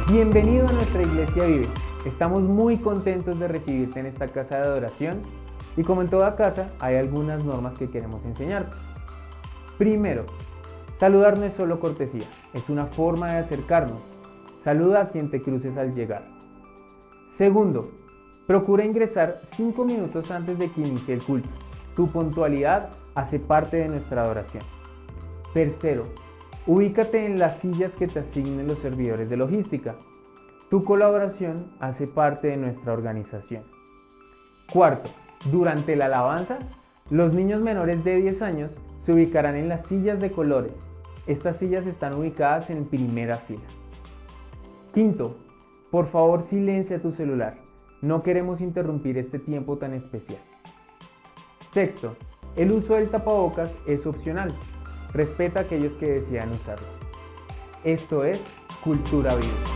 Bienvenido a nuestra Iglesia Vive. Estamos muy contentos de recibirte en esta casa de adoración y como en toda casa hay algunas normas que queremos enseñarte. Primero, saludar no es solo cortesía, es una forma de acercarnos. Saluda a quien te cruces al llegar. Segundo, procura ingresar 5 minutos antes de que inicie el culto. Tu puntualidad hace parte de nuestra adoración. Tercero, ubícate en las sillas que te asignen los servidores de logística. Tu colaboración hace parte de nuestra organización. Cuarto, durante la alabanza, los niños menores de 10 años se ubicarán en las sillas de colores. Estas sillas están ubicadas en primera fila. Quinto, por favor silencia tu celular. No queremos interrumpir este tiempo tan especial. Sexto, el uso del tapabocas es opcional. Respeta a aquellos que desean usarlo. Esto es Cultura Viva.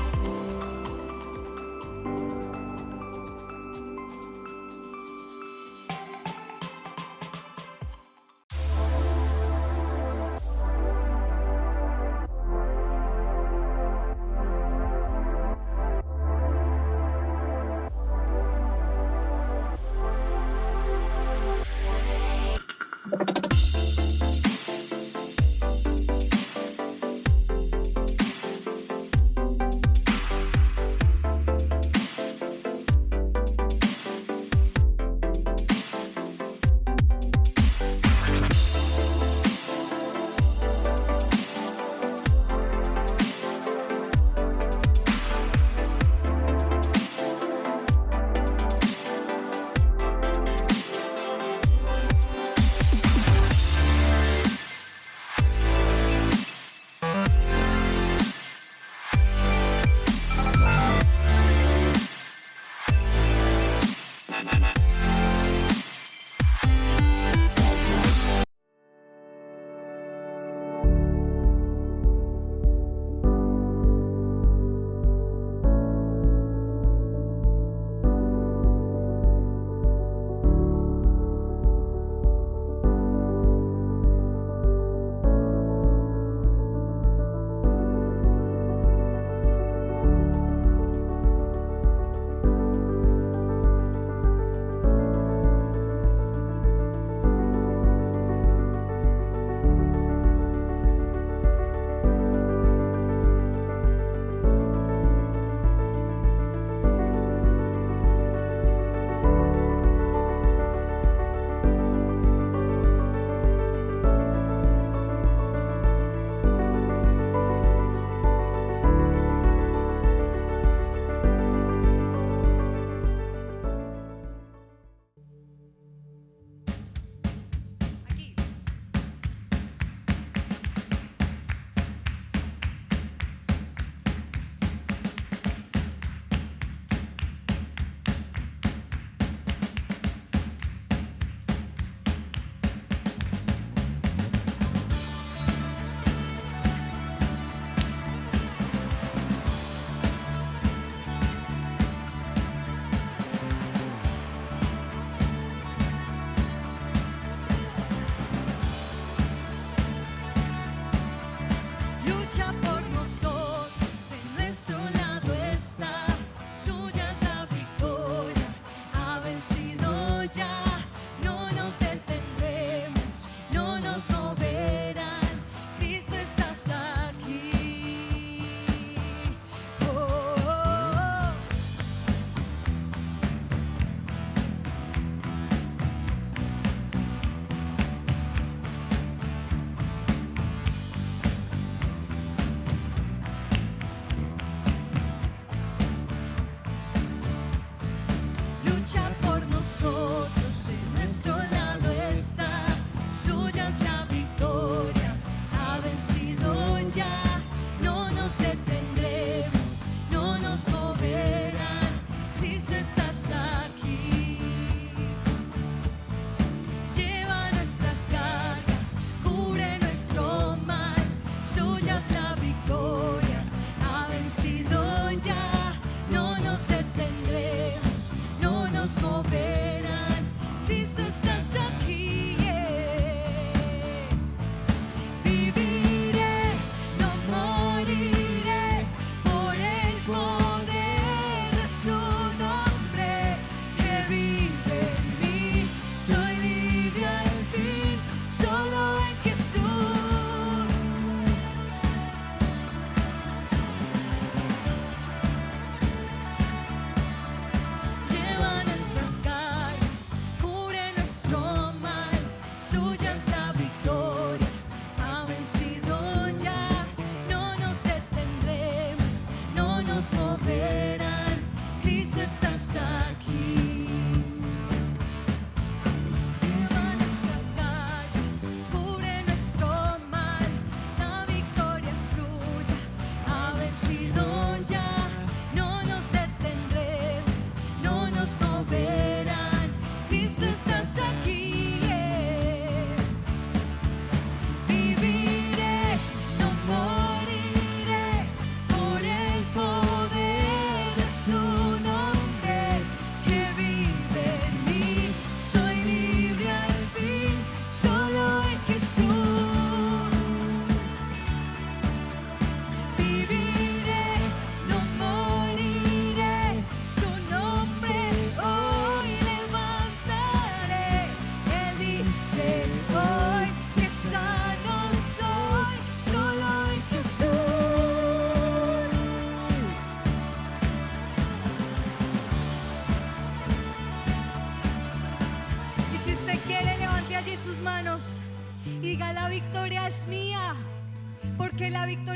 Viviré, no moriré por el poder.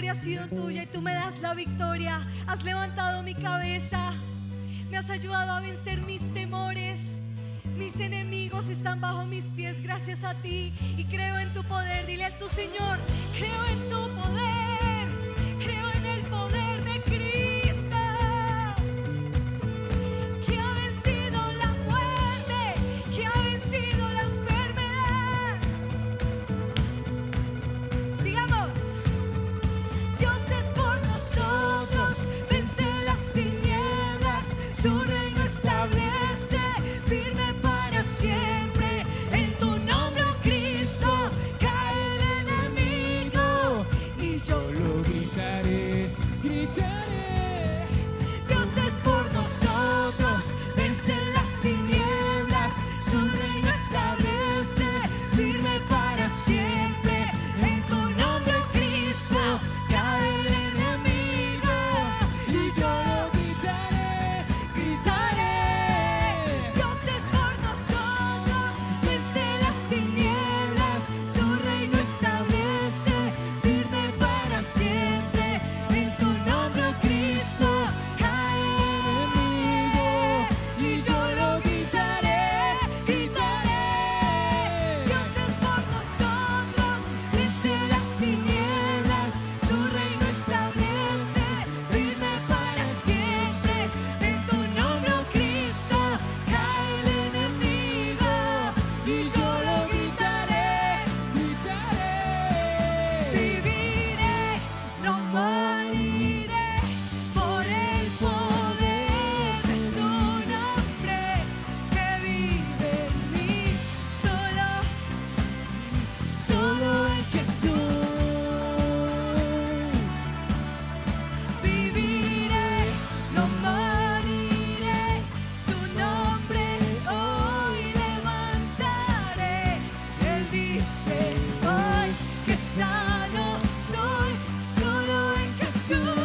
victoria ha sido tuya y tú me das la victoria. Has levantado mi cabeza, me has ayudado a vencer mis temores. Mis enemigos están bajo mis pies gracias a ti, y creo en tu poder. Dile a tu Señor: creo en tu poder, creo en el poder de Cristo, que ha vencido la muerte, que ha vencido la enfermedad. Digamos: Dios es por nosotros, vence las tinieblas, su reino establece firme para siempre. En tu nombre, oh Cristo, cae el enemigo y yo lo gritaré, gritaré. Dios es por nosotros, vence las tinieblas, su reino establece firme para siempre. En tu nombre, oh Cristo, cae el enemigo y yo lo gritaré, gritaré. Dios es por nosotros, vence las tinieblas, su reino establece firme para siempre. En tu nombre, oh Cristo, cae el enemigo y yo lo gritaré, gritaré. Dios es por nosotros, vence las tinieblas, su reino establece firme para siempre. En tu nombre, oh Cristo, cae el enemigo y yo lo gritaré, gritaré. Viviré, no moriré, por el poder de su nombre que vive en mí. Solo en Jesús. Viviré, no moriré, su nombre hoy levantaré. Él dice hoy que sano soy, solo en Jesús,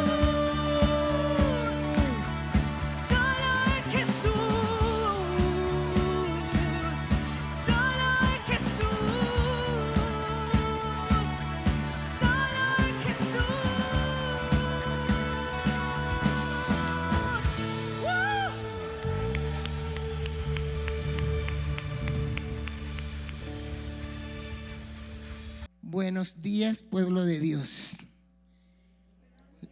solo en Jesús, solo en Jesús, solo en Jesús. Buenos días, pueblo de Dios.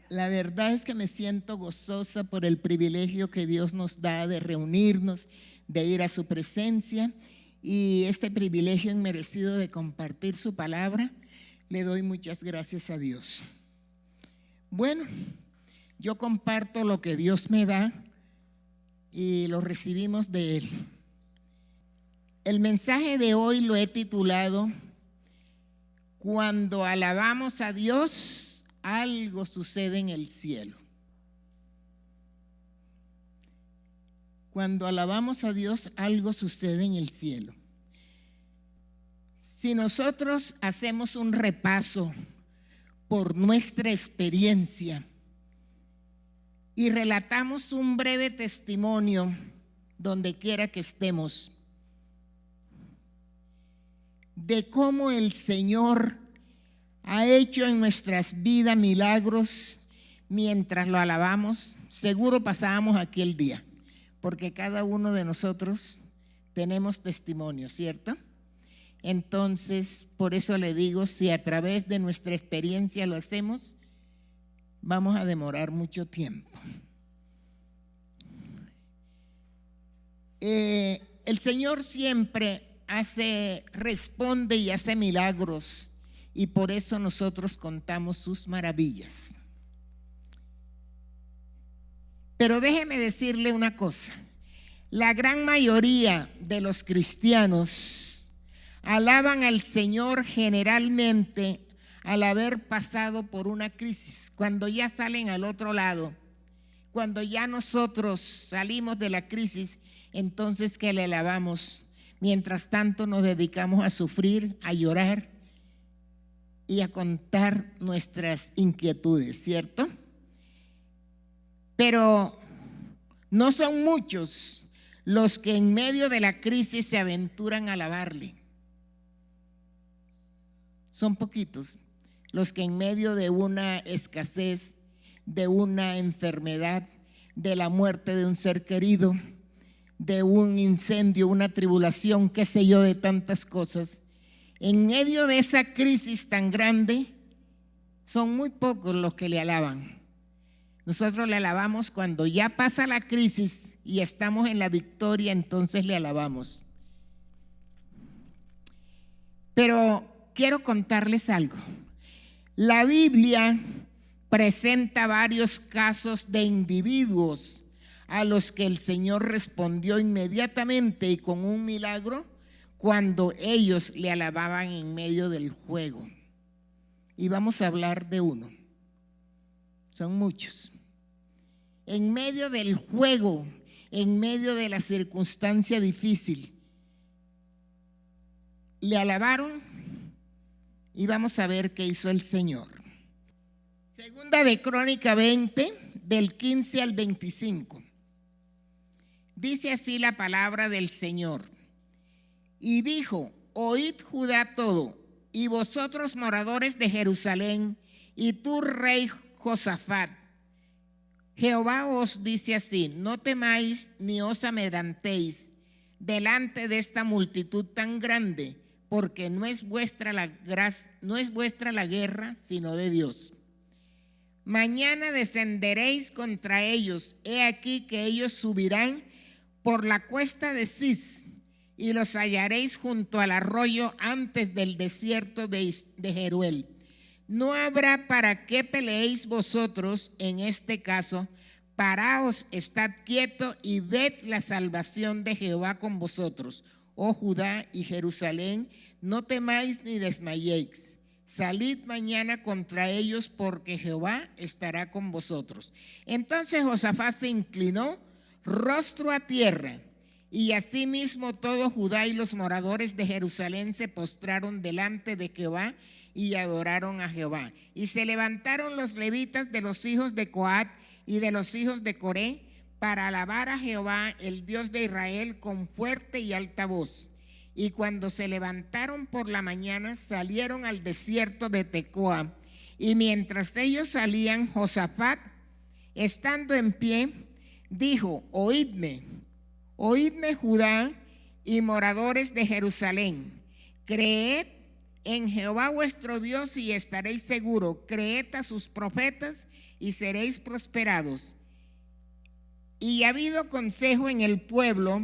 La verdad es que me siento gozosa por el privilegio que Dios nos da de reunirnos, de ir a su presencia, y este privilegio inmerecido de compartir su palabra. Le doy muchas gracias a Dios. Bueno, yo comparto lo que Dios me da y lo recibimos de Él. El mensaje de hoy lo he titulado: Cuando alabamos a Dios, algo sucede en el cielo. Cuando alabamos a Dios, algo sucede en el cielo. Si nosotros hacemos un repaso por nuestra experiencia y relatamos un breve testimonio donde quiera que estemos, de cómo el Señor ha hecho en nuestras vidas milagros mientras lo alabamos, seguro pasábamos aquí el día, porque cada uno de nosotros tenemos testimonio, ¿cierto? Entonces, por eso le digo, si a través de nuestra experiencia lo hacemos, vamos a demorar mucho tiempo. El Señor siempre responde y hace milagros, y por eso nosotros contamos sus maravillas. Pero déjeme decirle una cosa: la gran mayoría de los cristianos alaban al Señor generalmente al haber pasado por una crisis. Cuando ya salen al otro lado, cuando ya nosotros salimos de la crisis, entonces que le alabamos. Mientras tanto nos dedicamos a sufrir, a llorar y a contar nuestras inquietudes, ¿cierto? Pero no son muchos los que en medio de la crisis se aventuran a alabarle. Son poquitos los que en medio de una escasez, de una enfermedad, de la muerte de un ser querido, de un incendio, una tribulación, qué sé yo, de tantas cosas, en medio de esa crisis tan grande, son muy pocos los que le alaban. Nosotros le alabamos cuando ya pasa la crisis y estamos en la victoria, entonces le alabamos. Pero quiero contarles algo. La Biblia presenta varios casos de individuos a los que el Señor respondió inmediatamente y con un milagro cuando ellos le alababan en medio del juego. Y vamos a hablar de uno. Son muchos. En medio del juego, en medio de la circunstancia difícil, le alabaron y vamos a ver qué hizo el Señor. Segunda de Crónica 20, del 15 al 25. Dice así la palabra del Señor. Y dijo: oíd Judá todo, y vosotros moradores de Jerusalén, y tú rey Josafat. Jehová os dice así: no temáis ni os amedrentéis delante de esta multitud tan grande, porque no es vuestra la guerra, sino de Dios. Mañana descenderéis contra ellos. He aquí que ellos subirán por la cuesta de Cis, y los hallaréis junto al arroyo antes del desierto de Jeruel. No habrá para qué peleéis vosotros en este caso. Paraos, estad quieto y ved la salvación de Jehová con vosotros, oh Judá y Jerusalén. No temáis ni desmayéis. Salid mañana contra ellos, porque Jehová estará con vosotros. Entonces Josafat se inclinó rostro a tierra, y asimismo todo Judá y los moradores de Jerusalén se postraron delante de Jehová y adoraron a Jehová. Y se levantaron los levitas de los hijos de Coat y de los hijos de Coré para alabar a Jehová, el Dios de Israel, con fuerte y alta voz. Y cuando se levantaron por la mañana, salieron al desierto de Tecoa. Y mientras ellos salían, Josafat, estando en pie, dijo: oídme Judá y moradores de Jerusalén, creed en Jehová vuestro Dios y estaréis seguros. Creed a sus profetas y seréis prosperados. Y ha habido consejo en el pueblo,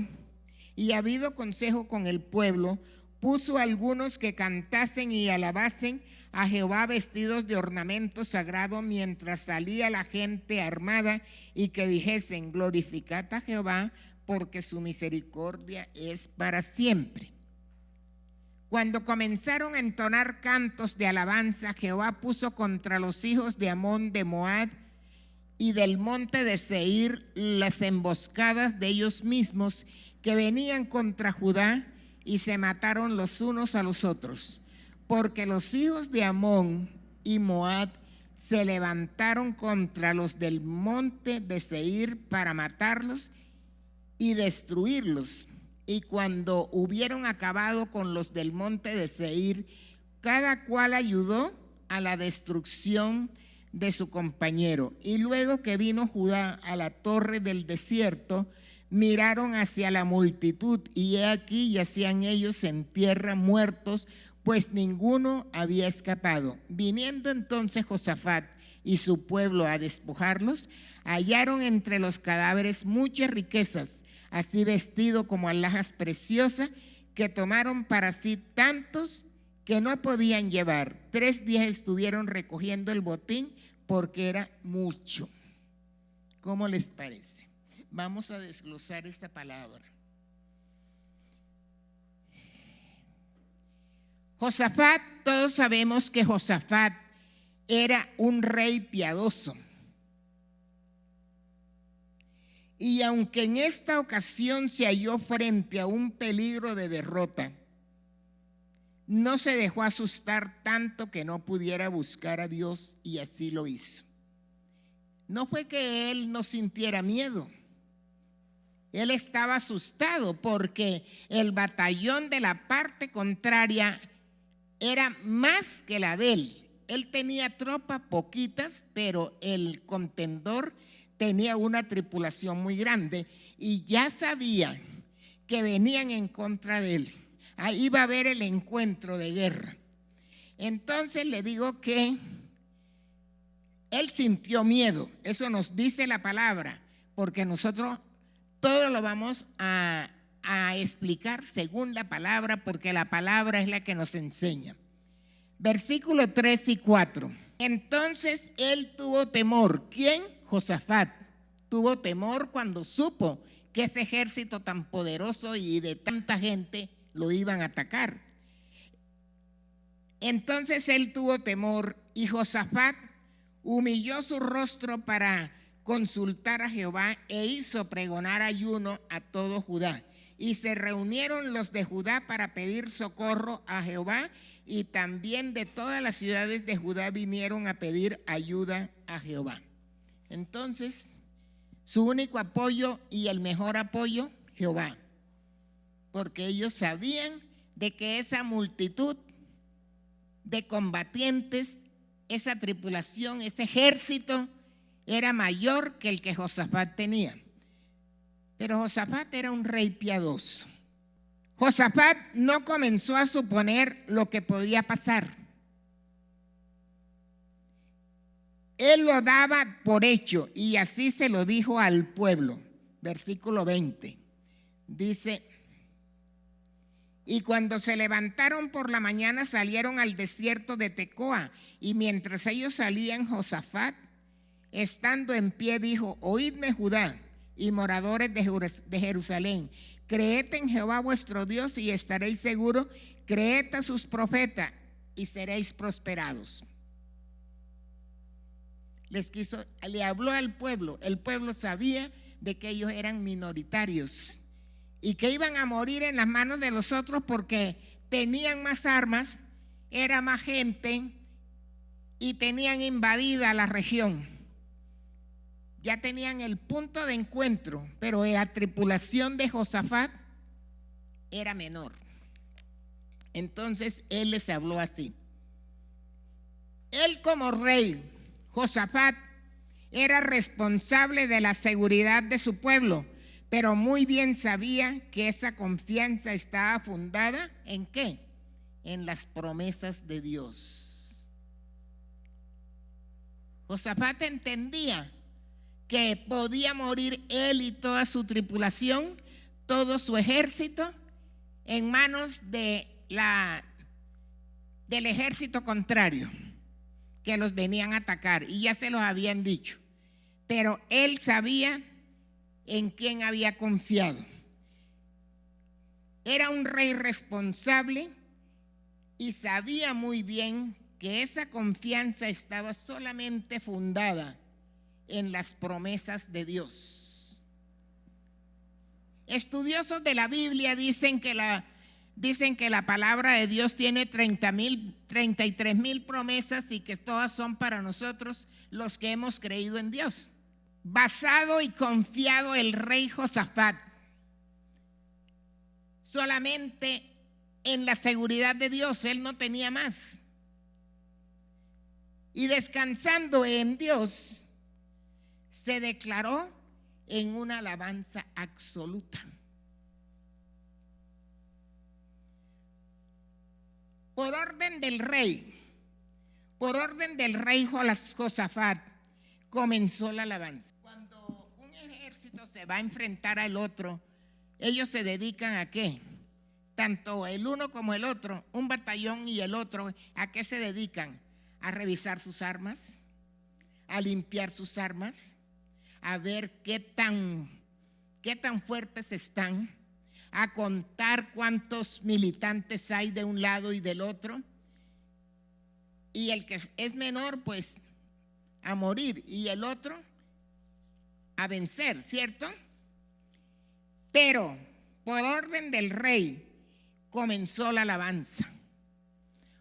con el pueblo, puso algunos que cantasen y alabasen a Jehová vestidos de ornamento sagrado, mientras salía la gente armada, y que dijesen: glorificad a Jehová, porque su misericordia es para siempre. Cuando comenzaron a entonar cantos de alabanza, Jehová puso contra los hijos de Amón de Moab y del monte de Seir las emboscadas de ellos mismos, que venían contra Judá, y se mataron los unos a los otros, porque los hijos de Amón y Moab se levantaron contra los del monte de Seir para matarlos y destruirlos. Y cuando hubieron acabado con los del monte de Seir, cada cual ayudó a la destrucción de su compañero. Y luego que vino Judá a la torre del desierto, miraron hacia la multitud, y he aquí yacían ellos en tierra muertos, pues ninguno había escapado. Viniendo entonces Josafat y su pueblo a despojarlos, hallaron entre los cadáveres muchas riquezas, así vestido como alhajas preciosas, que tomaron para sí tantos que no podían llevar. 3 días estuvieron recogiendo el botín, porque era mucho. ¿Cómo les parece? Vamos a desglosar esta palabra. Josafat, todos sabemos que Josafat era un rey piadoso. Y aunque en esta ocasión se halló frente a un peligro de derrota, no se dejó asustar tanto que no pudiera buscar a Dios, y así lo hizo. No fue que él no sintiera miedo. Él estaba asustado porque el batallón de la parte contraria era más que la de él. Él tenía tropa, poquitas, pero el contendor tenía una tripulación muy grande y ya sabía que venían en contra de él. Ahí va a haber el encuentro de guerra. Entonces le digo que él sintió miedo. Eso nos dice la palabra, porque nosotros todo lo vamos a explicar según la palabra, porque la palabra es la que nos enseña. Versículo 3 y 4. Entonces él tuvo temor. ¿Quién? Josafat. Tuvo temor cuando supo que ese ejército tan poderoso y de tanta gente lo iban a atacar. Entonces él tuvo temor y Josafat humilló su rostro para consultar a Jehová e hizo pregonar ayuno a todo Judá. Y se reunieron los de Judá para pedir socorro a Jehová, y también de todas las ciudades de Judá vinieron a pedir ayuda a Jehová. Entonces, su único apoyo y el mejor apoyo, Jehová, porque ellos sabían de que esa multitud de combatientes, esa tripulación, ese ejército era mayor que el que Josafat tenía. Pero Josafat era un rey piadoso. Josafat no comenzó a suponer lo que podía pasar. Él lo daba por hecho y así se lo dijo al pueblo. Versículo 20. Dice: y cuando se levantaron por la mañana salieron al desierto de Tecoa, y mientras ellos salían, Josafat, estando en pie, dijo: oídme, Judá y moradores de Jerusalén, creed en Jehová vuestro Dios y estaréis seguros, creed a sus profetas y seréis prosperados. Le habló al pueblo. El pueblo sabía de que ellos eran minoritarios y que iban a morir en las manos de los otros porque tenían más armas, era más gente y tenían invadida la región. Ya tenían el punto de encuentro, pero la tripulación de Josafat era menor. Entonces él les habló así. Él como rey, Josafat, era responsable de la seguridad de su pueblo, pero muy bien sabía que esa confianza estaba fundada ¿en qué? En las promesas de Dios. Josafat entendía que podía morir él y toda su tripulación, todo su ejército, en manos del ejército contrario que los venían a atacar, y ya se los habían dicho. Pero él sabía en quién había confiado. Era un rey responsable y sabía muy bien que esa confianza estaba solamente fundada en las promesas de Dios. Estudiosos de la Biblia dicen que la palabra de Dios tiene 33,000 promesas y que todas son para nosotros los que hemos creído en Dios. Basado y confiado el rey Josafat solamente en la seguridad de Dios, él no tenía más. Y descansando en Dios, se declaró en una alabanza absoluta. Por orden del rey Josafat, comenzó la alabanza. Cuando un ejército se va a enfrentar al otro, ellos se dedican ¿a qué? Tanto el uno como el otro, un batallón y el otro, ¿a qué se dedican? A revisar sus armas, a limpiar sus armas, a ver qué tan fuertes están, a contar cuántos militantes hay de un lado y del otro, y el que es menor pues a morir y el otro a vencer, ¿cierto? Pero por orden del rey comenzó la alabanza.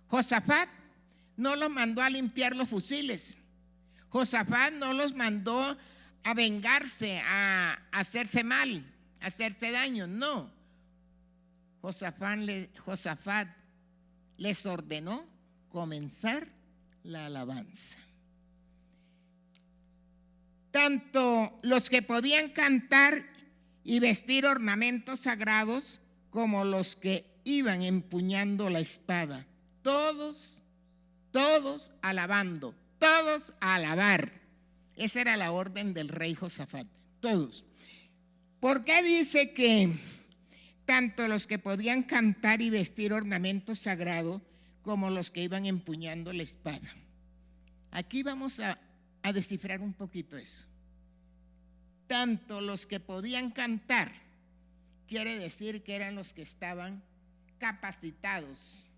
Josafat no los mandó a limpiar los fusiles. Josafat no los mandó a vengarse, a hacerse mal, a hacerse daño, no. Josafat les ordenó comenzar la alabanza. Tanto los que podían cantar y vestir ornamentos sagrados como los que iban empuñando la espada. Todos alabando, todos a alabar. Esa era la orden del rey Josafat, todos. ¿Por qué dice que tanto los que podían cantar y vestir ornamentos sagrados como los que iban empuñando la espada? Aquí vamos a descifrar un poquito eso. Tanto los que podían cantar, quiere decir que eran los que estaban capacitados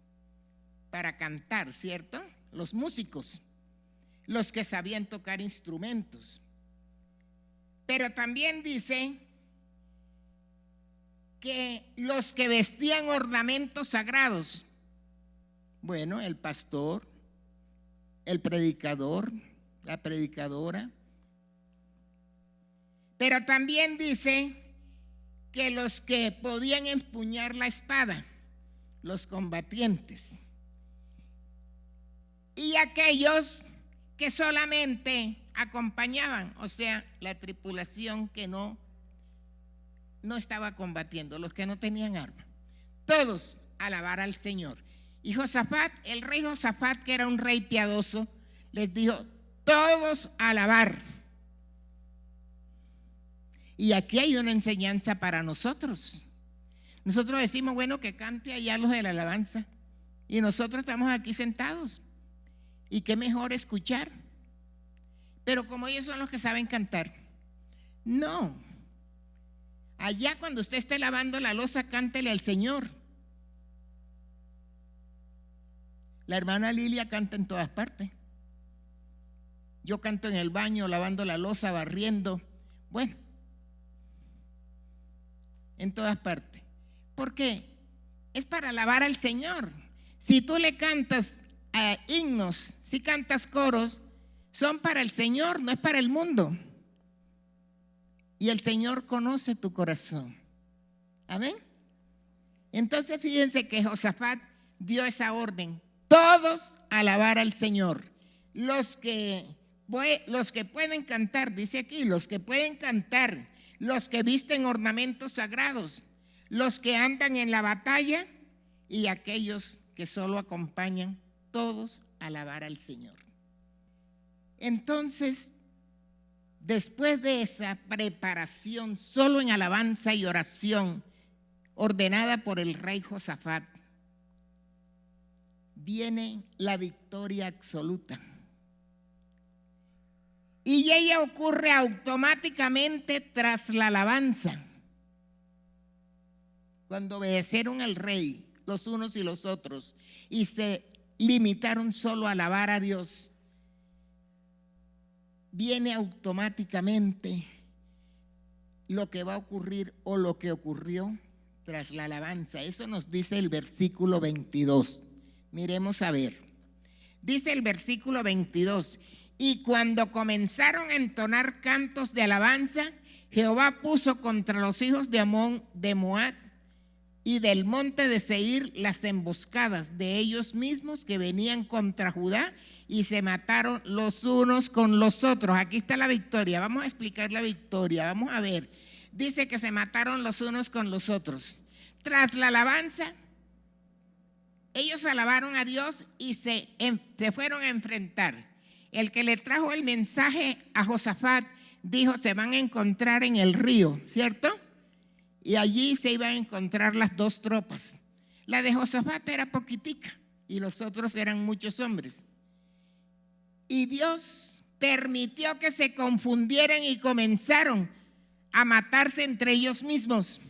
para cantar, ¿cierto? Los músicos, los que sabían tocar instrumentos. Pero también dice que los que vestían ornamentos sagrados, bueno, el pastor, el predicador, la predicadora. Pero también dice que los que podían empuñar la espada, los combatientes, y aquellos que solamente acompañaban, o sea, la tripulación que no estaba combatiendo, los que no tenían arma. Todos alabar al Señor. Y Josafat, el rey Josafat, que era un rey piadoso, les dijo: todos alabar. Y aquí hay una enseñanza para nosotros. Nosotros decimos, bueno, que cante allá los de la alabanza, y nosotros estamos aquí sentados, y qué mejor escuchar. Pero como ellos son los que saben cantar, no. Allá cuando usted esté lavando la loza, cántele al Señor. La hermana Lilia canta en todas partes. Yo canto en el baño, lavando la loza, barriendo. Bueno, en todas partes. ¿Por qué? Es para alabar al Señor. Si tú le cantas himnos, si cantas coros, son para el Señor, no es para el mundo. Y el Señor conoce tu corazón. Amén. Entonces fíjense que Josafat dio esa orden: todos alabar al Señor. Los que pueden cantar, dice aquí, los que pueden cantar, los que visten ornamentos sagrados, los que andan en la batalla y aquellos que solo acompañan, todos alabar al Señor. Entonces, después de esa preparación solo en alabanza y oración ordenada por el rey Josafat, viene la victoria absoluta. Y ella ocurre automáticamente tras la alabanza. Cuando obedecieron al rey los unos y los otros y se limitaron solo a alabar a Dios, viene automáticamente lo que va a ocurrir o lo que ocurrió tras la alabanza. Eso nos dice el versículo 22. Miremos a ver. Dice el versículo 22: y cuando comenzaron a entonar cantos de alabanza, Jehová puso contra los hijos de Amón, de Moab y del monte de Seir las emboscadas de ellos mismos que venían contra Judá, y se mataron los unos con los otros. Aquí está la victoria. Vamos a explicar la victoria. Vamos a ver. Dice que se mataron los unos con los otros. Tras la alabanza, ellos alabaron a Dios y se fueron a enfrentar. El que le trajo el mensaje a Josafat dijo: se van a encontrar en el río, ¿cierto? Y allí se iban a encontrar las dos tropas. La de Josafat era poquitica y los otros eran muchos hombres. Y Dios permitió que se confundieran y comenzaron a matarse entre ellos mismos.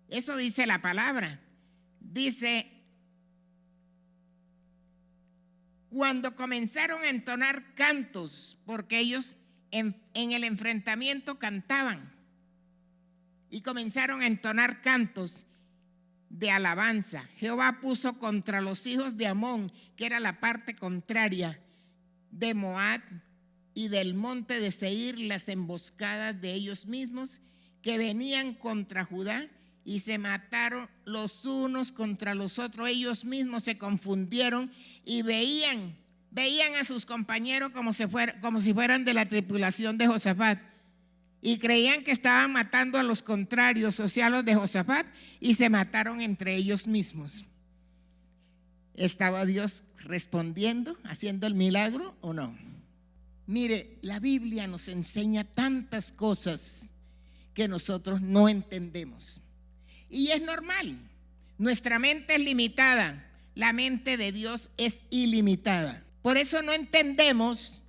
Eso dice la palabra. Dice: cuando comenzaron a entonar cantos, porque ellos en el enfrentamiento cantaban, y comenzaron a entonar cantos de alabanza, Jehová puso contra los hijos de Amón, que era la parte contraria, de Moab y del monte de Seir, las emboscadas de ellos mismos que venían contra Judá, y se mataron los unos contra los otros. Ellos mismos se confundieron y veían veían a sus compañeros como si fueran de la tripulación de Josafat y creían que estaban matando a los contrarios, o sea, a los de Josafat, y se mataron entre ellos mismos. ¿Estaba Dios respondiendo, haciendo el milagro o no? Mire, la Biblia nos enseña tantas cosas que nosotros no entendemos. Y es normal, nuestra mente es limitada, la mente de Dios es ilimitada. Por eso no entendemos,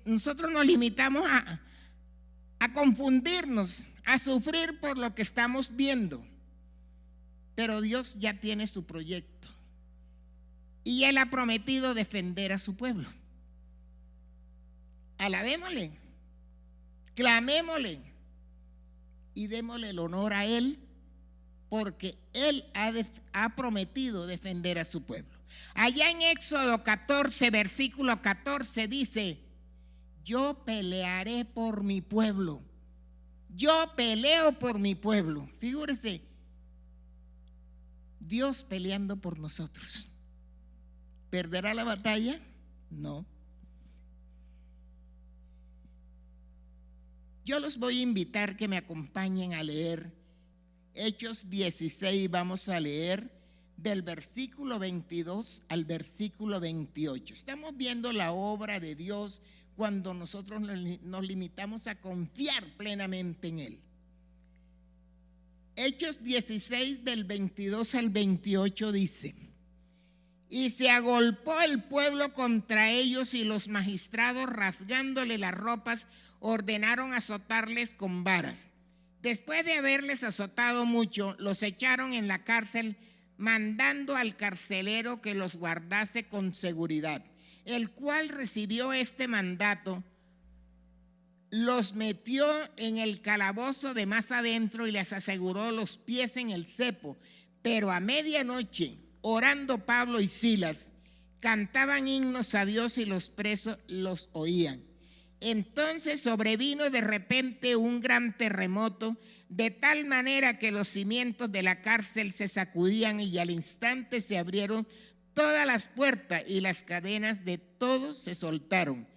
nosotros nos limitamos a confundirnos, a sufrir por lo que estamos viendo. Pero Dios ya tiene su proyecto y Él ha prometido defender a su pueblo. Alabémosle, clamémosle y démosle el honor a Él, porque Él ha prometido defender a su pueblo. Allá en Éxodo 14, versículo 14 dice: yo pelearé por mi pueblo. Yo peleo por mi pueblo. Figúrese, Dios peleando por nosotros. ¿Perderá la batalla? No. Yo los voy a invitar que me acompañen a leer Hechos 16. Vamos a leer del versículo 22 al versículo 28. Estamos viendo la obra de Dios cuando nosotros nos limitamos a confiar plenamente en Él. Hechos 16 del 22 al 28 dice: y se agolpó el pueblo contra ellos, y los magistrados, rasgándole las ropas, ordenaron azotarles con varas. Después de haberles azotado mucho, los echaron en la cárcel, mandando al carcelero que los guardase con seguridad, el cual recibió este mandato, los metió en el calabozo de más adentro y les aseguró los pies en el cepo. Pero a medianoche, orando Pablo y Silas, cantaban himnos a Dios y los presos los oían. Entonces sobrevino de repente un gran terremoto, de tal manera que los cimientos de la cárcel se sacudían, y al instante se abrieron todas las puertas y las cadenas de todos se soltaron.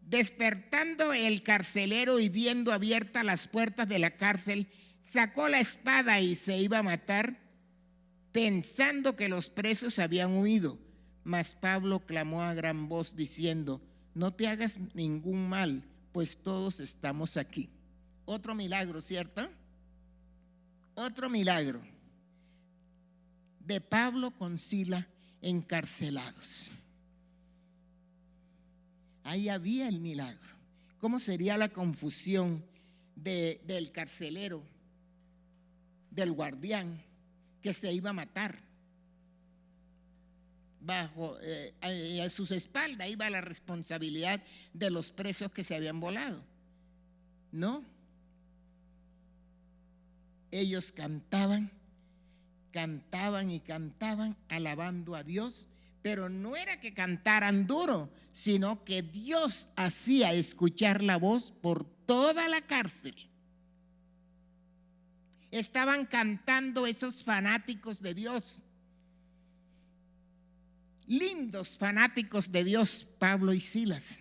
Despertando el carcelero y viendo abiertas las puertas de la cárcel, sacó la espada y se iba a matar, pensando que los presos habían huido. Mas Pablo clamó a gran voz diciendo: no te hagas ningún mal, pues todos estamos aquí. Otro milagro, ¿cierto? Otro milagro de Pablo con Silas encarcelados. Ahí había el milagro. ¿Cómo sería la confusión del carcelero, del guardián que se iba a matar? Bajo a sus espaldas iba la responsabilidad de los presos que se habían volado. No, ellos cantaban y cantaban alabando a Dios, pero no era que cantaran duro, sino que Dios hacía escuchar la voz por toda la cárcel. Estaban cantando esos fanáticos de Dios, lindos fanáticos de Dios, Pablo y Silas.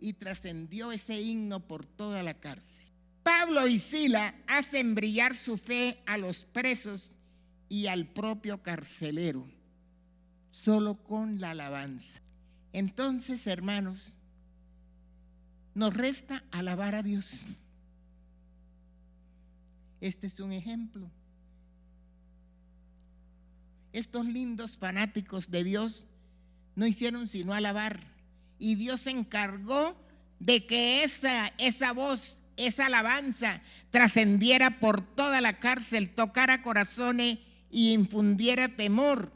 Y trascendió ese himno por toda la cárcel. Pablo y Silas hacen brillar su fe a los presos y al propio carcelero, solo con la alabanza. Entonces, hermanos, nos resta alabar a Dios. Este es un ejemplo. Estos lindos fanáticos de Dios no hicieron sino alabar, y Dios se encargó de que esa voz, esa alabanza trascendiera por toda la cárcel, tocara corazones y infundiera temor.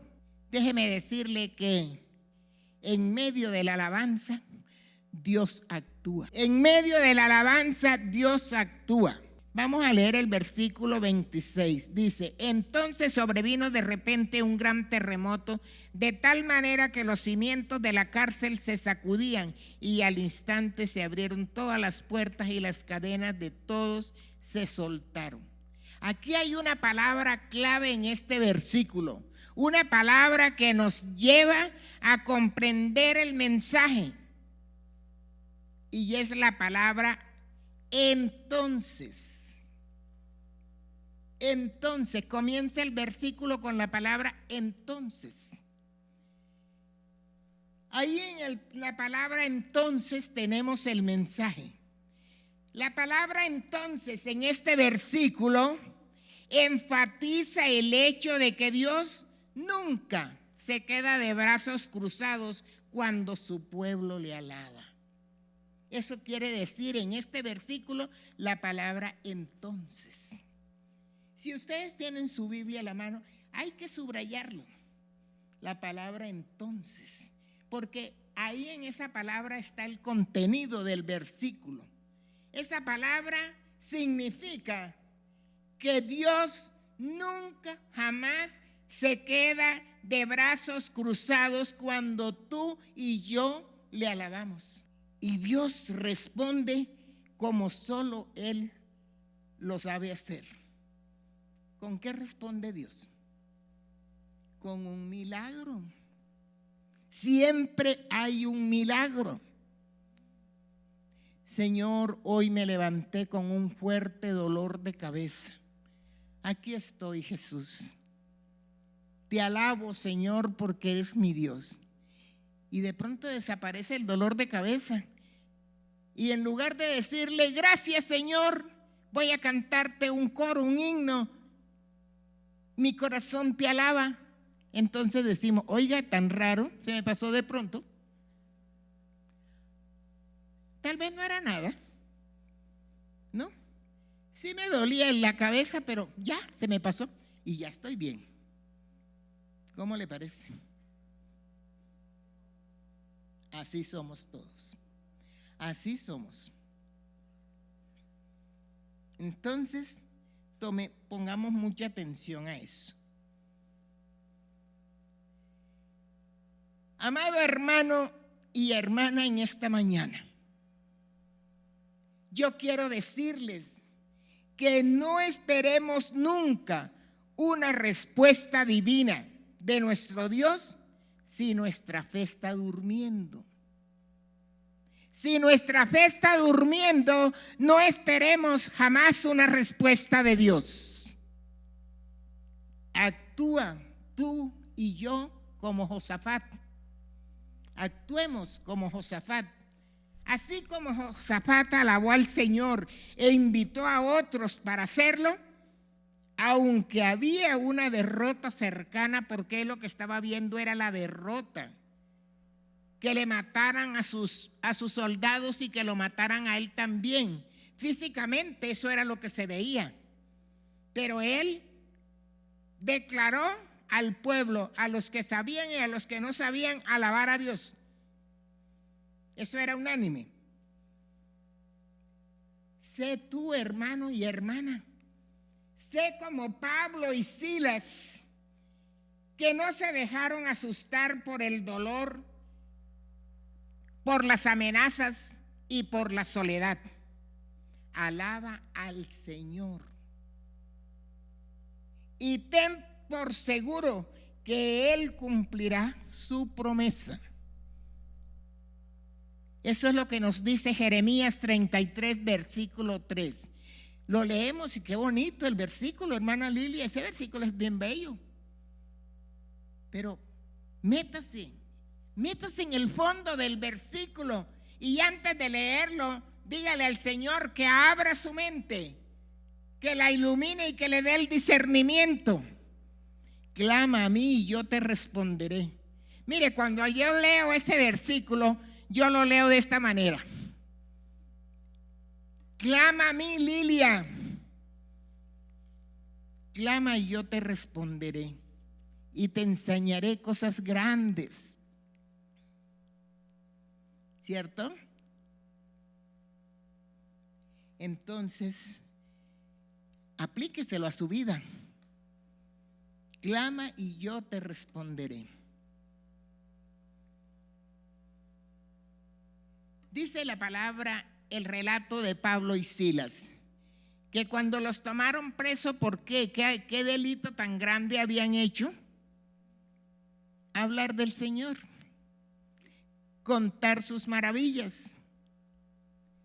Déjeme decirle que en medio de la alabanza Dios actúa. En medio de la alabanza Dios actúa. Vamos a leer el versículo 26. Dice: entonces sobrevino de repente un gran terremoto, de tal manera que los cimientos de la cárcel se sacudían, y al instante se abrieron todas las puertas y las cadenas de todos se soltaron. Aquí hay una palabra clave en este versículo, una palabra que nos lleva a comprender el mensaje. Y es la palabra entonces. Entonces, comienza el versículo con la palabra entonces. Ahí en la palabra entonces tenemos el mensaje. La palabra entonces en este versículo enfatiza el hecho de que Dios nunca se queda de brazos cruzados cuando su pueblo le alaba. Eso quiere decir en este versículo la palabra entonces. Si ustedes tienen su Biblia a la mano, hay que subrayarlo, la palabra entonces, porque ahí en esa palabra está el contenido del versículo. Esa palabra significa que Dios nunca, jamás se queda de brazos cruzados cuando tú y yo le alabamos. Y Dios responde como solo Él lo sabe hacer. ¿Con qué responde Dios? Con un milagro. Siempre hay un milagro. Señor, hoy me levanté con un fuerte dolor de cabeza. Aquí estoy, Jesús. Te alabo, Señor, porque eres mi Dios. Y de pronto desaparece el dolor de cabeza. Y en lugar de decirle, gracias, Señor, voy a cantarte un coro, un himno. Mi corazón te alaba. Entonces decimos, oiga, tan raro, se me pasó de pronto. Tal vez no era nada, ¿no? Sí me dolía en la cabeza, pero ya se me pasó y ya estoy bien. ¿Cómo le parece? Así somos todos. Así somos. Entonces, pongamos mucha atención a eso. Amado hermano y hermana, en esta mañana, yo quiero decirles que no esperemos nunca una respuesta divina de nuestro Dios si nuestra fe está durmiendo. Si nuestra fe está durmiendo, no esperemos jamás una respuesta de Dios. Actúa tú y yo como Josafat. Actuemos como Josafat. Así como Josafat alabó al Señor e invitó a otros para hacerlo, aunque había una derrota cercana, porque lo que estaba viendo era la derrota, que le mataran a sus soldados y que lo mataran a él también. Físicamente eso era lo que se veía, pero él declaró al pueblo, a los que sabían y a los que no sabían, alabar a Dios. Eso era unánime. Sé tú, hermano y hermana, sé como Pablo y Silas, que no se dejaron asustar por el dolor, por las amenazas y por la soledad. Alaba al Señor y ten por seguro que Él cumplirá su promesa. Eso es lo que nos dice Jeremías 33, versículo 3. Lo leemos y qué bonito el versículo, hermana Lilia. Ese versículo es bien bello. Pero métase en el fondo del versículo y antes de leerlo, dígale al Señor que abra su mente, que la ilumine y que le dé el discernimiento. Clama a mí y yo te responderé. Mire, cuando yo leo ese versículo, yo lo leo de esta manera. Clama a mí, Lilia. Clama y yo te responderé y te enseñaré cosas grandes. ¿Cierto? Entonces, aplíqueselo a su vida. Clama y yo te responderé. Dice la palabra, el relato de Pablo y Silas, que cuando los tomaron preso, ¿por qué? ¿Qué delito tan grande habían hecho? hablar del Señor, contar sus maravillas,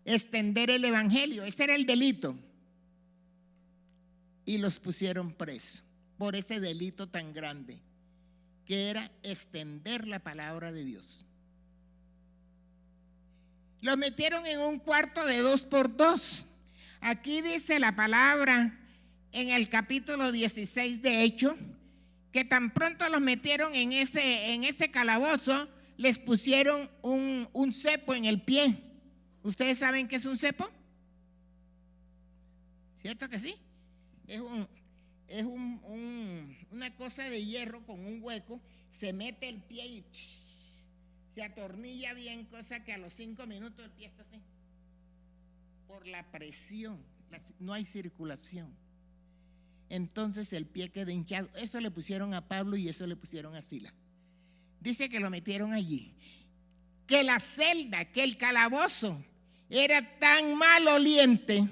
extender el evangelio. Ese era el delito. Y los pusieron presos por ese delito tan grande, que era extender la palabra de Dios. Los metieron en un cuarto de 2 por 2. Aquí dice la palabra en el capítulo 16 de Hechos, que tan pronto los metieron en ese calabozo, les pusieron un cepo en el pie. ¿Ustedes saben qué es un cepo? ¿Cierto que sí? Es una cosa de hierro con un hueco, se mete el pie y se atornilla bien, cosa que a los 5 minutos el pie está así. Por la presión, no hay circulación. Entonces el pie queda hinchado. Eso le pusieron a Pablo y eso le pusieron a Silas. Dice que lo metieron allí. Que la celda, que el calabozo era tan maloliente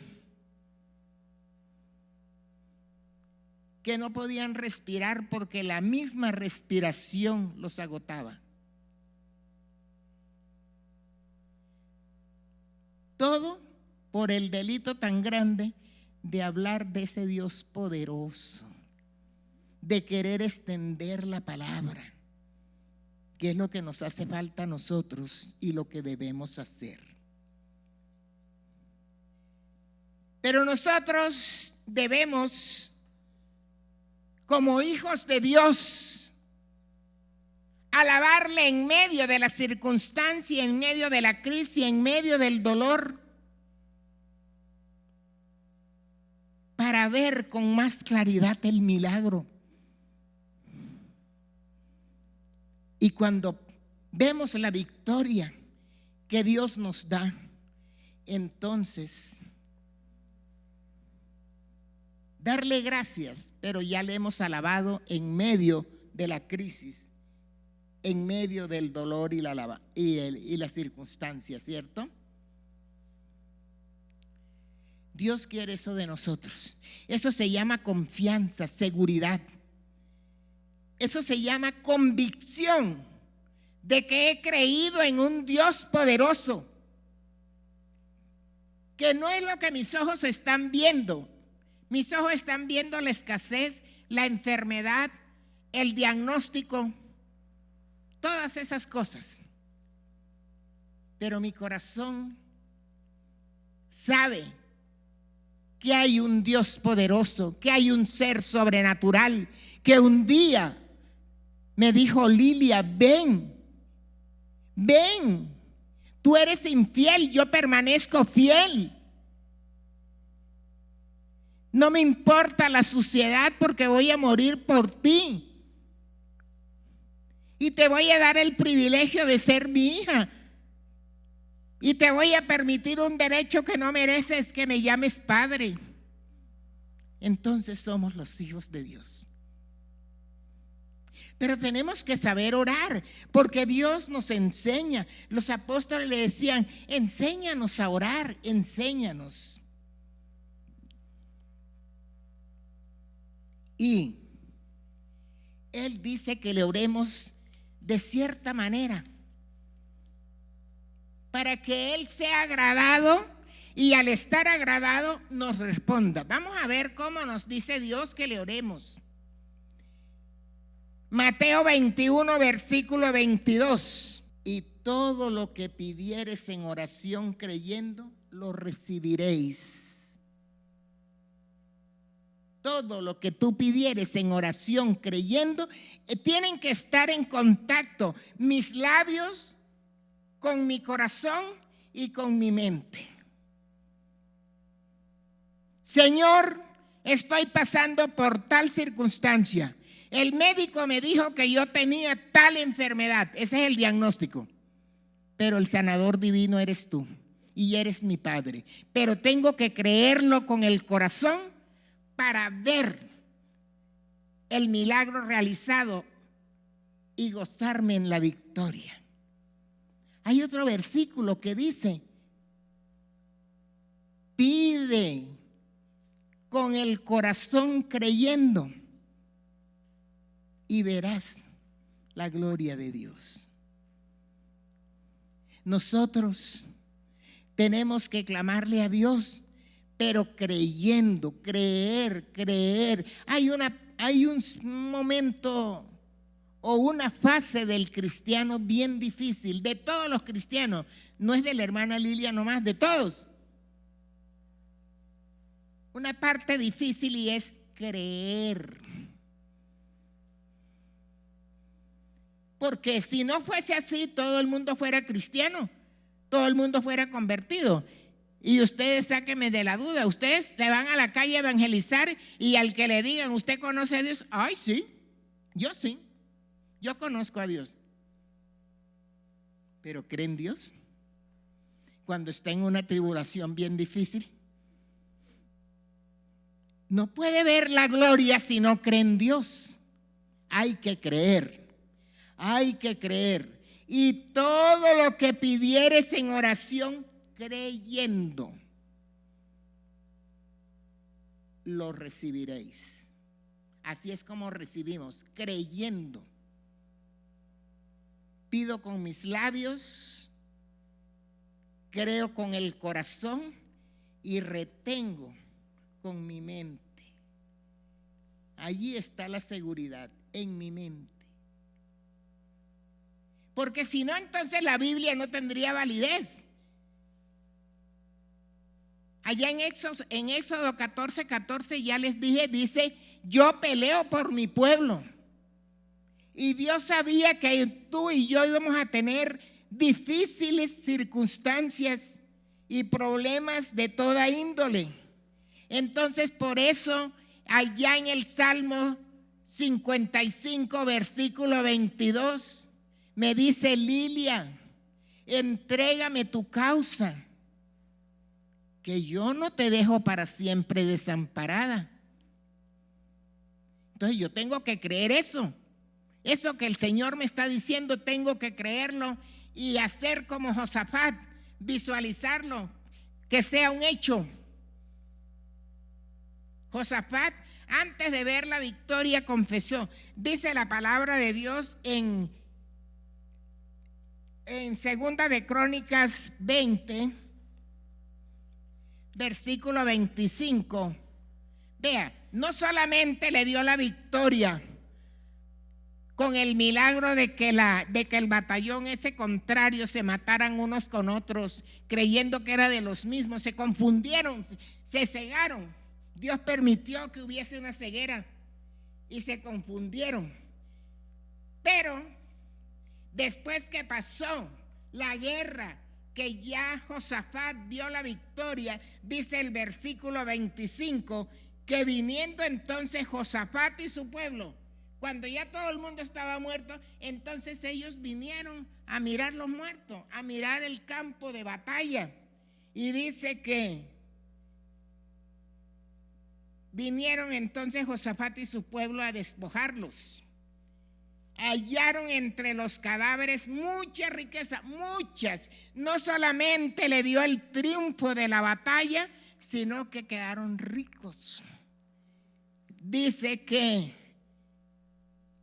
que no podían respirar porque la misma respiración los agotaba. Todo por el delito tan grande de hablar de ese Dios poderoso, de querer extender la palabra, que es lo que nos hace falta a nosotros y lo que debemos hacer. Pero nosotros debemos, como hijos de Dios, alabarle en medio de la circunstancia, en medio de la crisis, en medio del dolor, para ver con más claridad el milagro. Y cuando vemos la victoria que Dios nos da, entonces darle gracias, pero ya le hemos alabado en medio de la crisis, en medio del dolor y la circunstancia, ¿cierto? Dios quiere eso de nosotros. Eso se llama confianza, seguridad. Eso se llama convicción de que he creído en un Dios poderoso, que no es lo que mis ojos están viendo. Mis ojos están viendo la escasez, la enfermedad, el diagnóstico, todas esas cosas. Pero mi corazón sabe que hay un Dios poderoso, que hay un ser sobrenatural, que un día me dijo: Lilia, ven, tú eres infiel, yo permanezco fiel. No me importa la suciedad porque voy a morir por ti. Y te voy a dar el privilegio de ser mi hija. Y te voy a permitir un derecho que no mereces, que me llames padre. Entonces somos los hijos de Dios. Pero tenemos que saber orar, porque Dios nos enseña. Los apóstoles le decían: enséñanos a orar, enséñanos. Y Él dice que le oremos de cierta manera, para que Él sea agradado y al estar agradado nos responda. Vamos a ver cómo nos dice Dios que le oremos. Mateo 21, versículo 22. Y todo lo que pidiereis en oración creyendo, lo recibiréis. Todo lo que tú pidieres en oración creyendo, tienen que estar en contacto mis labios con mi corazón y con mi mente. Señor, estoy pasando por tal circunstancia. El médico me dijo que yo tenía tal enfermedad. Ese es el diagnóstico. Pero el sanador divino eres tú y eres mi Padre. Pero tengo que creerlo con el corazón para ver el milagro realizado y gozarme en la victoria. Hay otro versículo que dice: pide con el corazón creyendo y verás la gloria de Dios. Nosotros tenemos que clamarle a Dios, pero creyendo, creer. Hay un momento o una fase del cristiano bien difícil, de todos los cristianos, no es de la hermana Lilia nomás, de todos. Una parte difícil y es creer. Porque si no fuese así, todo el mundo fuera cristiano, todo el mundo fuera convertido. Y ustedes sáquenme de la duda, ustedes le van a la calle a evangelizar y al que le digan, ¿usted conoce a Dios? Ay, sí, yo conozco a Dios. ¿Pero cree en Dios? Cuando está en una tribulación bien difícil. No puede ver la gloria si no cree en Dios. Hay que creer. Y todo lo que pidieres en oración, creyendo, lo recibiréis. Así es como recibimos, creyendo. Pido con mis labios, creo con el corazón y retengo con mi mente. Allí está la seguridad, en mi mente. Porque si no, entonces la Biblia no tendría validez. Allá en Éxodo 14:14 ya les dije, dice, yo peleo por mi pueblo. Y Dios sabía que tú y yo íbamos a tener difíciles circunstancias y problemas de toda índole. Entonces, por eso, allá en el Salmo 55, versículo 22, me dice, Lilia, entrégame tu causa, que yo no te dejo para siempre desamparada. Entonces yo tengo que creer eso que el Señor me está diciendo, tengo que creerlo y hacer como Josafat, visualizarlo, que sea un hecho. Josafat, antes de ver la victoria, confesó. Dice la palabra de Dios en Segunda de Crónicas 20, versículo 25. Vea, no solamente le dio la victoria con el milagro de que el batallón ese contrario se mataran unos con otros, creyendo que era de los mismos, se confundieron, se cegaron. Dios permitió que hubiese una ceguera y se confundieron. Pero después que pasó la guerra, que ya Josafat dio la victoria, dice el versículo 25, que viniendo entonces Josafat y su pueblo, cuando ya todo el mundo estaba muerto, entonces ellos vinieron a mirar los muertos, a mirar el campo de batalla. Y dice que vinieron entonces Josafat y su pueblo a despojarlos. Hallaron entre los cadáveres mucha riqueza, muchas. No solamente le dio el triunfo de la batalla, sino que quedaron ricos. Dice que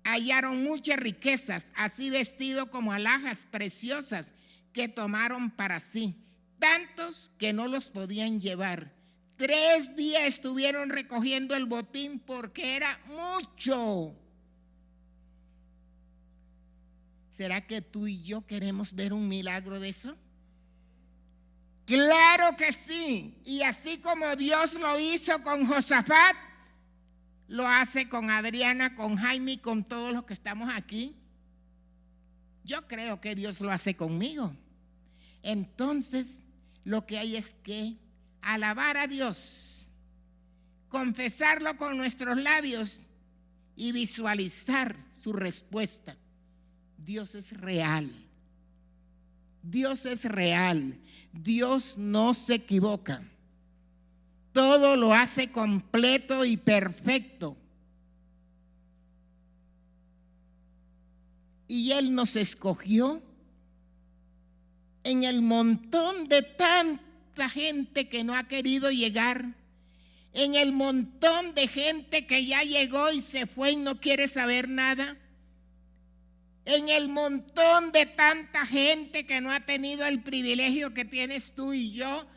hallaron muchas riquezas, así vestidos como alhajas preciosas que tomaron para sí, tantos que no los podían llevar. 3 días estuvieron recogiendo el botín porque era mucho. ¿Será que tú y yo queremos ver un milagro de eso? Claro que sí. Y así como Dios lo hizo con Josafat, lo hace con Adriana, con Jaime y con todos los que estamos aquí. Yo creo que Dios lo hace conmigo. Entonces, lo que hay es que alabar a Dios, confesarlo con nuestros labios y visualizar su respuesta. Dios es real. Dios es real. Dios no se equivoca. Todo lo hace completo y perfecto. Y Él nos escogió en el montón de tanta gente que no ha querido llegar, en el montón de gente que ya llegó y se fue y no quiere saber nada. en el montón de tanta gente que no ha tenido el privilegio que tienes tú y yo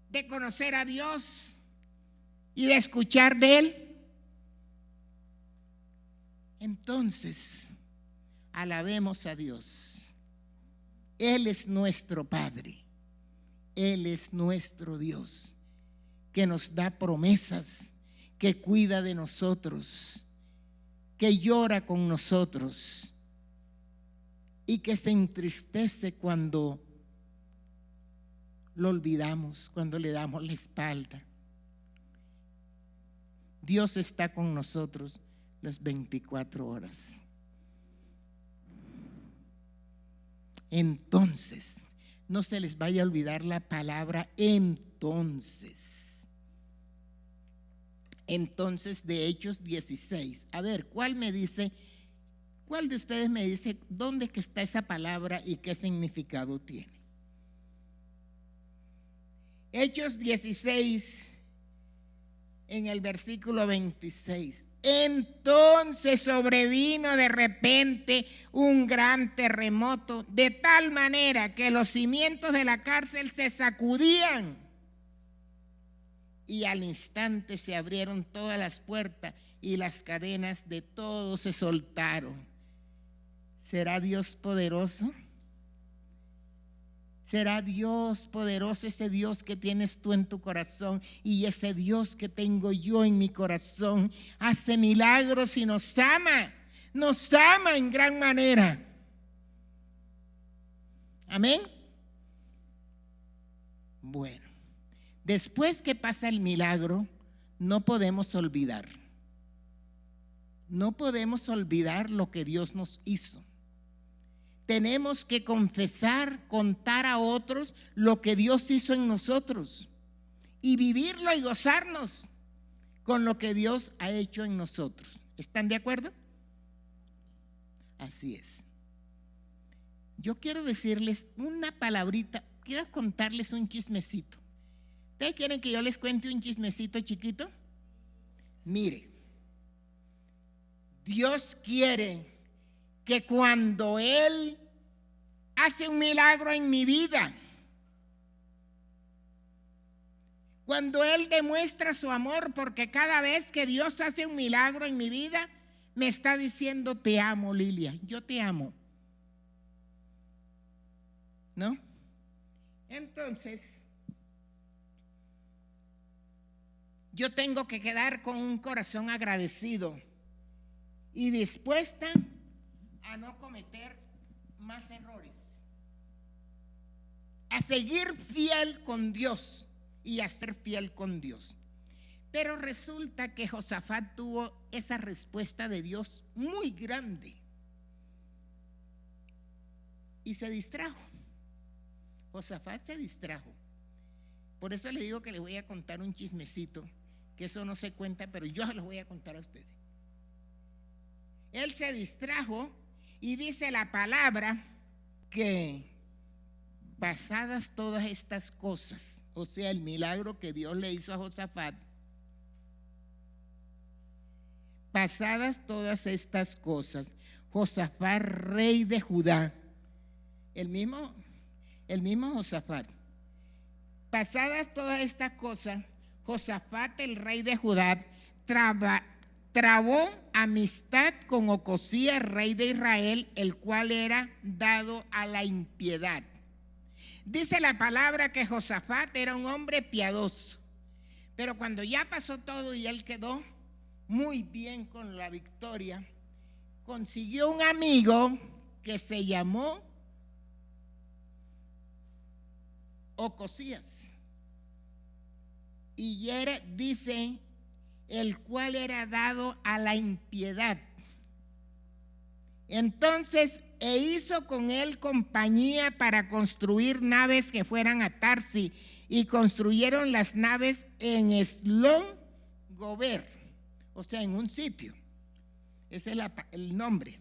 de conocer a Dios y de escuchar de Él. Entonces, alabemos a Dios. Él es nuestro Padre. Él es nuestro Dios, que nos da promesas, que cuida de nosotros, que llora con nosotros y que se entristece cuando lo olvidamos, cuando le damos la espalda. Dios está con nosotros las 24 horas. Entonces, no se les vaya a olvidar la palabra entonces. Entonces, de Hechos 16. A ver, ¿cuál de ustedes me dice dónde que está esa palabra y qué significado tiene? Hechos 16, en el versículo 26. Entonces sobrevino de repente un gran terremoto, de tal manera que los cimientos de la cárcel se sacudían y al instante se abrieron todas las puertas y las cadenas de todos se soltaron. ¿Será Dios poderoso? ¿Será Dios poderoso, ese Dios que tienes tú en tu corazón y ese Dios que tengo yo en mi corazón? Hace milagros y nos ama en gran manera. Amén. Bueno, después que pasa el milagro, no podemos olvidar. No podemos olvidar lo que Dios nos hizo. Tenemos que confesar, contar a otros lo que Dios hizo en nosotros y vivirlo y gozarnos con lo que Dios ha hecho en nosotros. ¿Están de acuerdo? Así es. Yo quiero decirles una palabrita, quiero contarles un chismecito. ¿Ustedes quieren que yo les cuente un chismecito chiquito? Mire, Dios quiere que cuando Él hace un milagro en mi vida, cuando Él demuestra su amor, porque cada vez que Dios hace un milagro en mi vida, me está diciendo: te amo, Lilia, yo te amo, ¿no? Entonces, yo tengo que quedar con un corazón agradecido y dispuesta a no cometer más errores, a seguir fiel con Dios y a ser fiel con Dios. Pero resulta que Josafat tuvo esa respuesta de Dios muy grande y se distrajo. Josafat se distrajo. Por eso le digo que le voy a contar un chismecito, que eso no se cuenta, pero yo se los voy a contar a ustedes. Él se distrajo y dice la palabra que pasadas todas estas cosas, o sea, el milagro que Dios le hizo a Josafat, pasadas todas estas cosas, Josafat, rey de Judá, el mismo Josafat, pasadas todas estas cosas, Josafat, el rey de Judá, trabó amistad con Ocosías, rey de Israel, el cual era dado a la impiedad. Dice la palabra que Josafat era un hombre piadoso, pero cuando ya pasó todo y él quedó muy bien con la victoria, consiguió un amigo que se llamó Ocosías, y era, dice, el cual era dado a la impiedad. Entonces, hizo con él compañía para construir naves que fueran a Tarsis, y construyeron las naves en Eslón Gober, o sea, en un sitio. Ese es el nombre.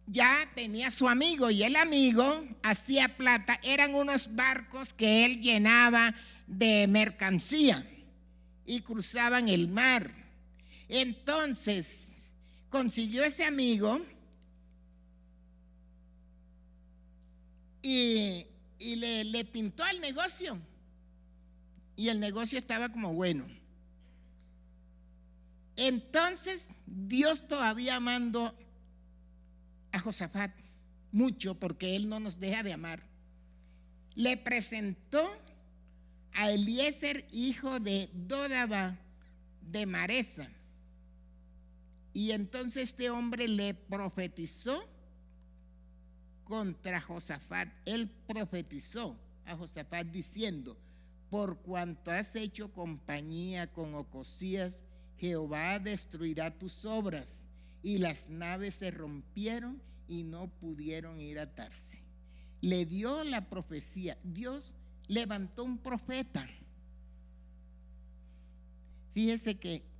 Ya tenía su amigo, y el amigo hacía plata. Eran unos barcos que él llenaba de mercancía y cruzaban el mar. Entonces, consiguió ese amigo y le pintó el negocio. Y el negocio estaba como bueno. Entonces Dios, todavía amando a Josafat mucho, porque él no nos deja de amar, le presentó a Eliezer, hijo de Dodaba de Maresa. Y entonces este hombre le profetizó contra Josafat. Él profetizó a Josafat diciendo: por cuanto has hecho compañía con Ocosías, Jehová destruirá tus obras. Y las naves se rompieron y no pudieron ir a Tarsis. Le dio la profecía. Dios levantó un profeta. Fíjese que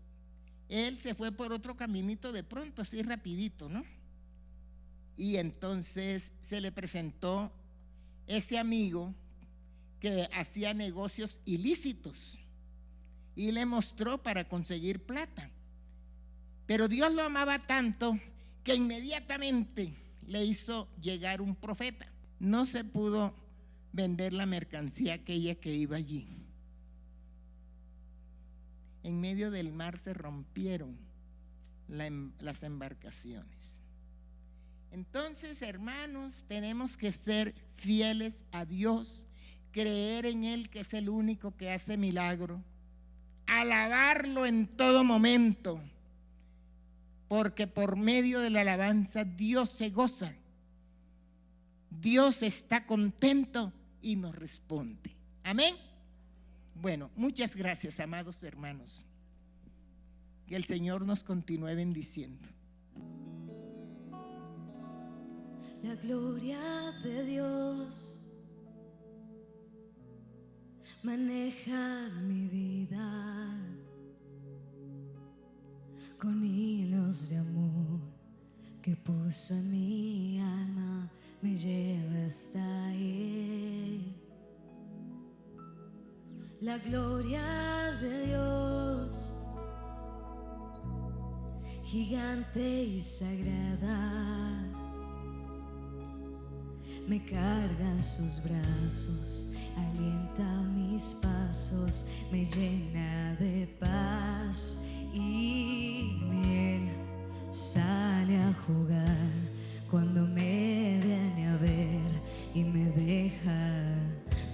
él se fue por otro caminito de pronto, así rapidito, ¿no? Y entonces se le presentó ese amigo que hacía negocios ilícitos y le mostró para conseguir plata. Pero Dios lo amaba tanto que inmediatamente le hizo llegar un profeta. No se pudo vender la mercancía aquella que iba allí. En medio del mar se rompieron las embarcaciones. Entonces, hermanos, tenemos que ser fieles a Dios, creer en Él, que es el único que hace milagro, alabarlo en todo momento, porque por medio de la alabanza Dios se goza, Dios está contento y nos responde. Amén. Bueno, muchas gracias, amados hermanos. Que el Señor nos continúe bendiciendo. La gloria de Dios maneja mi vida con hilos de amor que puso en mi alma, me lleva hasta Él. La gloria de Dios, gigante y sagrada, me carga en sus brazos, alienta mis pasos, me llena de paz y miel. Sale a jugar cuando me viene a ver y me deja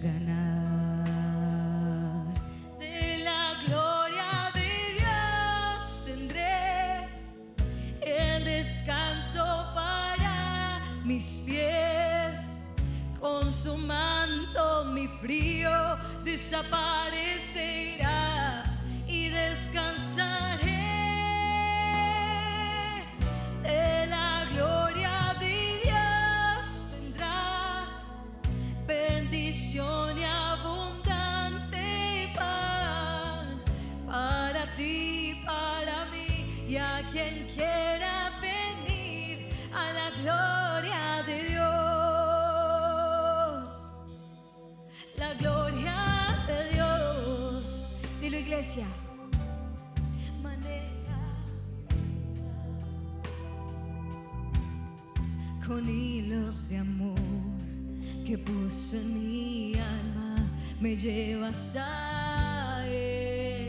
ganar. De la gloria de Dios tendré el descanso para mis pies. Con su manto mi frío desaparecerá y descansaré. De la gloria de Dios tendrá bendición y abundante pan para ti, para mí y a quien quiera venir a la gloria de Dios. La gloria de Dios. Dilo, iglesia. Con hilos de amor que puso en mi alma, me lleva hasta Él.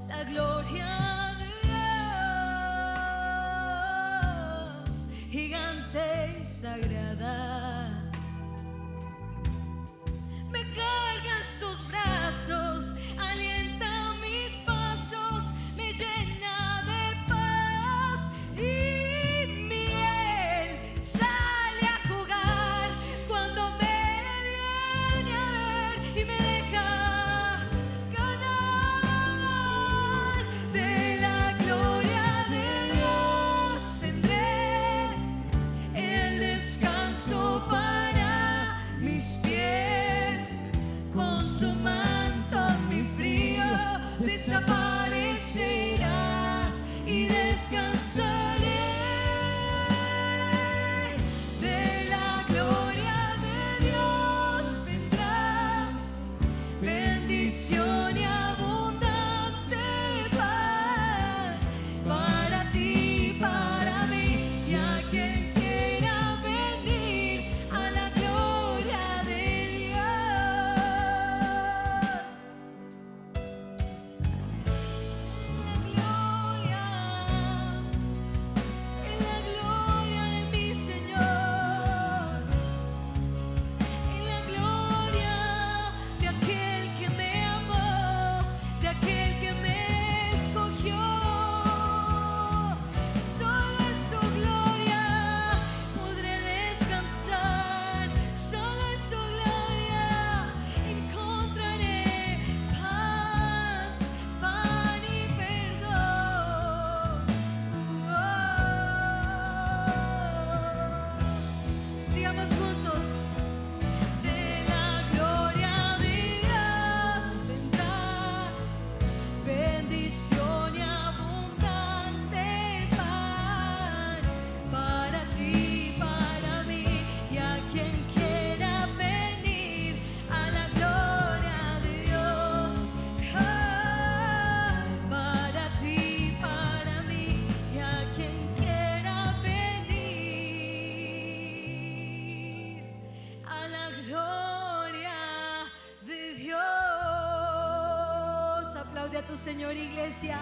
La gloria de Dios, gigante y sagrada, me carga en sus brazos, alienta mis pasos, me llena de paz y so Señor, iglesia.